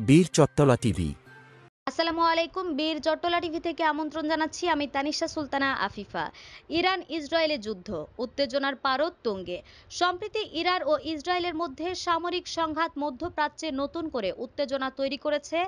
বীর চট্টলা টিভি। আসসালামু আলাইকুম। বীর চট্টলা টিভি থেকে আমন্ত্রণ জানাচ্ছি আমি তানিশা সুলতানা আফিফা। ইরান ইসরায়েলে যুদ্ধ, উত্তেজনার পারদ তুঙ্গে। সম্প্রতি ইরান ও ইসরায়েলের মধ্যে সামরিক সংঘাত মধ্যপ্রাচ্যে নতুন করে উত্তেজনা তৈরি করেছে।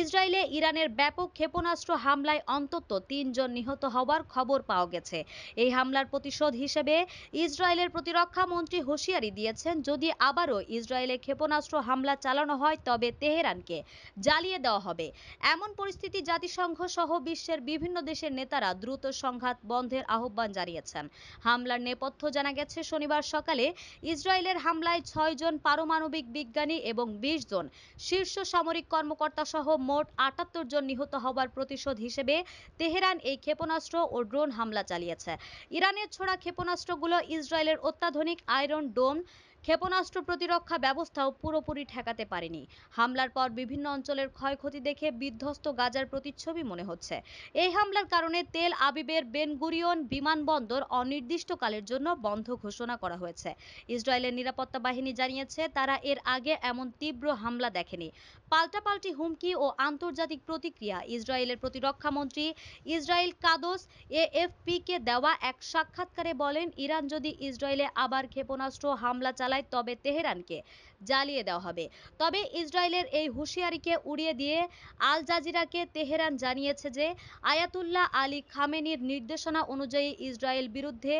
ইসরায়েলে ইরানের ব্যাপক ক্ষেপণাস্ত্র হামলায় অন্তত ৩ জন নিহত হওয়ার খবর পাওয়া গেছে। এই হামলার প্রতিশোধ হিসেবে ইসরায়েলের প্রতিরক্ষা মন্ত্রী হুঁশিয়ারি দিয়েছেন, যদি আবারও ইসরায়েলে ক্ষেপণাস্ত্র হামলা চালানো হয় তবে তেহরানকে জ্বালিয়ে দেওয়া হবে। এমন পরিস্থিতি জাতিসংঘ সহ বিশ্বের বিভিন্ন দেশের নেতারা দ্রুত সংঘাত বন্ধের আহ্বান জানিয়েছেন। হামলার নেপথ্য জানা গেছে, শনিবার সকালে ইসরায়েলের হামলায় ৬ জন পারমাণবিক বিজ্ঞানী এবং ২০ জন শীর্ষ সামরিক কর্মকর্তা সহ মোট ৭৮ জন নিহত হওয়ার প্রতিশোধ হিসেবে তেহরান এই ক্ষেপণাস্ত্র ও ড্রোন হামলা চালিয়েছে। ইরানের ছোড়া ক্ষেপণাস্ত্রগুলো ইসরায়েলের অত্যাধুনিক আয়রন ডোম ক্ষেপণাস্ত্র প্রতিরক্ষা ব্যবস্থাও পুরোপুরি ঠেকাতে পারেনি। হামলার পর বিভিন্ন অঞ্চলের ক্ষয়ক্ষতি দেখে বিধ্বস্ত গাজার প্রতিচ্ছবি মনে হচ্ছে। এই হামলার কারণে তেল আবিবের বেন গুরিয়ন বিমানবন্দর অনির্দিষ্টকালের জন্য বন্ধ ঘোষণা করা হয়েছে। ইসরায়েলের নিরাপত্তা বাহিনী জানিয়েছে, তারা এর আগে এমন তীব্র হামলা দেখেনি। পাল্টাপাল্টি হুমকি ও আন্তর্জাতিক প্রতিক্রিয়া। ইসরায়েলের প্রতিরক্ষা মন্ত্রী ইসরায়েল কাদস এএফপি কে দেওয়া এক সাক্ষাৎকারে বলেন, ইরান যদি ইসরায়েলে আবার ক্ষেপণাস্ত্র হামলা চালায় তবে তেহরানকে জ্বালিয়ে দেওয়া হবে। তবে ইসরায়েলের এই হুঁশিয়ারিকে উড়িয়ে দিয়ে আল জাজিরাকে তেহরান জানিয়েছে যে আয়াতুল্লাহ আলী খামেনির নির্দেশনা অনুযায়ী ইসরায়েল বিরুদ্ধে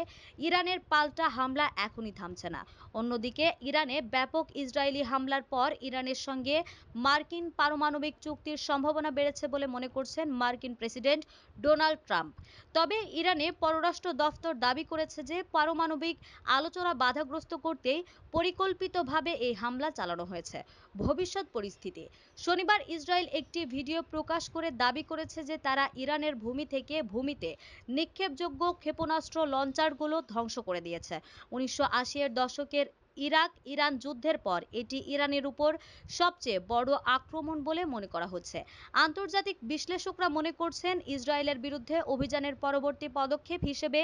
ইরানের পাল্টা হামলা এখনই থামছে না। অন্যদিকে ইরানে ব্যাপক ইসরায়েলি হামলার পর ইরানের সঙ্গে মার্কিন পারমাণবিক চুক্তির সম্ভাবনা বেড়েছে বলে মনে করছেন মার্কিন প্রেসিডেন্ট ডোনাল্ড ট্রাম্প। তবে ইরানে পররাষ্ট্র দফতর দাবি করেছে যে পারমাণবিক আলোচনা বাধাগ্রস্ত করতেই পরিকল্পিতভাবে এই হামলা চালানো হয়েছে। ভবিষ্যৎ পরিস্থিতি। শনিবার ইসরায়েল একটি ভিডিও প্রকাশ করে দাবি করেছে যে তারা ইরানের ভূমি থেকে ভূমিতে নিক্ষেপযোগ্য ক্ষেপণাস্ত্র লঞ্চারগুলো ধ্বংস করে দিয়েছে। ১৯৮০-এর দশকের ইরাক ইরান যুদ্ধের পর এটি ইরানের উপর সবচেয়ে বড় আক্রমণ বলে মনে করা হচ্ছে। আন্তর্জাতিক বিশ্লেষকরা মনে করছেন, ইসরায়েলের বিরুদ্ধে অভিযানের পরবর্তী পদক্ষেপ হিসেবে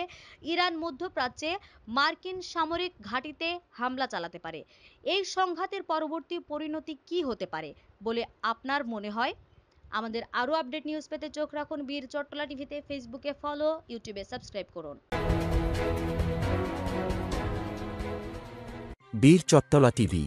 ইরান মধ্যপ্রাচ্যে মার্কিন সামরিক ঘাঁটিতে হামলা চালাতে পারে। এই সংঘাতের পরবর্তী পরিণতি কি হতে পারে বলে আপনার মনে হয়? আমাদের আরো আপডেট নিউজ পেতে চোখ রাখুন বীর চট্টলা টিভিতে। ফেসবুকে ফলো, ইউটিউবে সাবস্ক্রাইব করুন। বীর চট্টলা টিভি।